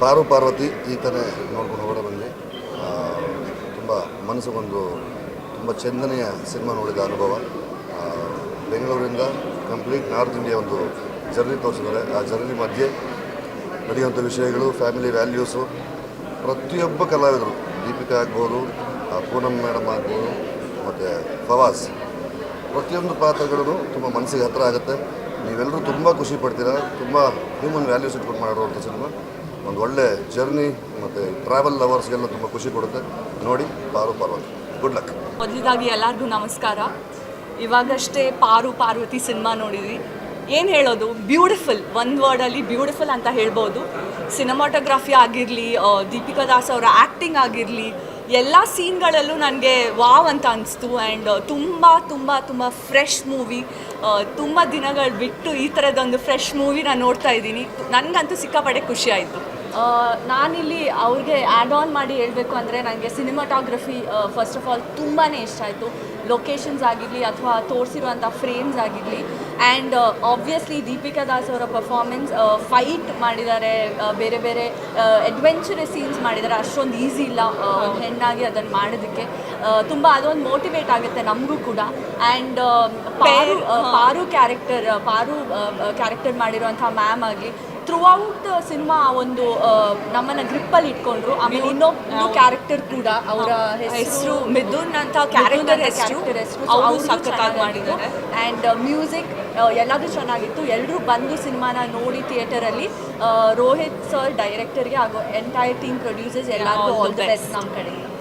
ಪಾರ್ವತಿ ಈಗ ತಾನೇ ನೋಡ್ಕೊಂಡು ಹೊರಗಡೆ ಬಂದು ತುಂಬ ಮನಸ್ಸಿಗೊಂದು ತುಂಬ ಚೆಂದನೆಯ ಸಿನಿಮಾ ನೋಡಿದ ಅನುಭವ. ಬೆಂಗಳೂರಿಂದ ಕಂಪ್ಲೀಟ್ ನಾರ್ತ್ ಇಂಡಿಯಾ ಒಂದು ಜರ್ನಿ ತೋರಿಸಿದ್ದಾರೆ. ಆ ಜರ್ನಿ ಮಧ್ಯೆ ನಡೆಯುವಂಥ ವಿಷಯಗಳು, ಫ್ಯಾಮಿಲಿ ವ್ಯಾಲ್ಯೂಸು, ಪ್ರತಿಯೊಬ್ಬ ಕಲಾವಿದರು, ದೀಪಿಕಾ ಆಗ್ಬೋದು, ಪೂನಮ್ ಮೇಡಮ್ ಆಗ್ಬೋದು, ಮತ್ತು ಫವಾಜ್, ಪ್ರತಿಯೊಂದು ಪಾತ್ರಗಳು ತುಂಬ ಮನಸ್ಸಿಗೆ ಹತ್ತಿರ ಆಗುತ್ತೆ. ನೀವೆಲ್ಲರೂ ತುಂಬ ಖುಷಿ ಪಡ್ತೀರಾ. ತುಂಬ ಹ್ಯೂಮನ್ ವ್ಯಾಲ್ಯೂಸ್ ಇಟ್ಕೊಂಡು ಮಾಡಿರುವಂಥ ಸಿನಿಮಾ, ಒಂದು ಒಳ್ಳೆ ಜರ್ನಿ ಮತ್ತು ಟ್ರಾವೆಲ್ ಲವರ್ಸ್ಗೆಲ್ಲ ತುಂಬ ಖುಷಿ ಕೊಡುತ್ತೆ. ನೋಡಿ ಪಾರ್ವತಿ. Good luck. ಮೊದಲಿದಾಗಿ ಎಲ್ಲರಿಗೂ ನಮಸ್ಕಾರ. ಇವಾಗಷ್ಟೇ ಪಾರ್ವತಿ ಸಿನಿಮಾ ನೋಡಿದ್ವಿ. ಏನು ಹೇಳೋದು, ಬ್ಯೂಟಿಫುಲ್, ಒಂದು ವರ್ಡಲ್ಲಿ ಬ್ಯೂಟಿಫುಲ್ ಅಂತ ಹೇಳ್ಬೋದು. ಸಿನಿಮಾಟೋಗ್ರಫಿ ಆಗಿರಲಿ, ದೀಪಿಕಾ ದಾಸ್ ಅವರ ಆ್ಯಕ್ಟಿಂಗ್ ಆಗಿರಲಿ, ಎಲ್ಲ ಸೀನ್ಗಳಲ್ಲೂ ನನಗೆ ವಾವ್ ಅಂತ ಅನಿಸ್ತು. ಆ್ಯಂಡ್ ತುಂಬ ತುಂಬ ತುಂಬ ಫ್ರೆಶ್ ಮೂವಿ. ತುಂಬ ದಿನಗಳು ಬಿಟ್ಟು ಈ ಥರದೊಂದು ಫ್ರೆಶ್ ಮೂವಿ ನಾನು ನೋಡ್ತಾ ಇದ್ದೀನಿ. ನನಗಂತೂ ಸಿಕ್ಕಾಪಟ್ಟೆ ಖುಷಿ ಆಯಿತು. ನಾನಿಲ್ಲಿ ಅವ್ರಿಗೆ ಆ್ಯಡ್ ಆನ್ ಮಾಡಿ ಹೇಳಬೇಕು ಅಂದರೆ, ನನಗೆ ಸಿನಿಮಾಟೋಗ್ರಫಿ ಫಸ್ಟ್ ಆಫ್ ಆಲ್ ತುಂಬಾ ಇಷ್ಟ ಆಯಿತು. ಲೊಕೇಶನ್ಸ್ ಆಗಿರಲಿ ಅಥವಾ ತೋರಿಸಿರುವಂಥ ಫ್ರೇಮ್ಸ್ ಆಗಿರಲಿ. ಆ್ಯಂಡ್ ಆಬ್ವಿಯಸ್ಲಿ ದೀಪಿಕಾ ದಾಸ್ ಅವರ ಪರ್ಫಾರ್ಮೆನ್ಸ್, ಫೈಟ್ ಮಾಡಿದ್ದಾರೆ, ಬೇರೆ ಬೇರೆ ಅಡ್ವೆಂಚರಸ್ ಸೀನ್ಸ್ ಮಾಡಿದ್ದಾರೆ. ಅಷ್ಟೊಂದು ಈಸಿ ಇಲ್ಲ ಒಂದು ಹೆಣ್ಣಾಗಿ ಅದನ್ನು ಮಾಡೋದಕ್ಕೆ. ತುಂಬ ಅದೊಂದು ಮೋಟಿವೇಟ್ ಆಗುತ್ತೆ ನಮಗೂ ಕೂಡ. ಆ್ಯಂಡ್ ಪಾರು ಕ್ಯಾರೆಕ್ಟರ್ ಮಾಡಿರುವಂಥ ಮ್ಯಾಮ್ ಆಗಲಿ, ಥ್ರೂ ಔಟ್ ಸಿನಿಮಾ ಒಂದು ನಮ್ಮನ್ನು ಗ್ರಿಪ್ಪಲ್ಲಿ ಇಟ್ಕೊಂಡ್ರು. ಆಮೇಲೆ ಇನ್ನೊಂದು ಕ್ಯಾರೆಕ್ಟರ್ ಕೂಡ, ಅವರ ಹೆಸರು ಮಿಥುನ್ ಅಂತ, ಕ್ಯಾರೆಕ್ಟರ್ ಹೆಸರು ಅವರು ಸಖತ್ತಾಗಿ ಮಾಡಿದ್ದಾರೆ. ಆ್ಯಂಡ್ ಮ್ಯೂಸಿಕ್ ಎಲ್ಲದೂ ಚೆನ್ನಾಗಿತ್ತು. ಎಲ್ಲರೂ ಬಂದು ಸಿನಿಮಾನ ನೋಡಿ ಥಿಯೇಟರಲ್ಲಿ. ರೋಹಿತ್ ಸರ್ ಡೈರೆಕ್ಟರ್ಗೆ ಹಾಗೂ ಎಂಟೈರ್ ಟೀಮ್ ಪ್ರೊಡ್ಯೂಸರ್ಸ್ ಎಲ್ಲರಿಗೂ ಆಲ್ ದ ಬೆಸ್ಟ್ ನಮ್ಮ ಕಡೆಯಿಂದ.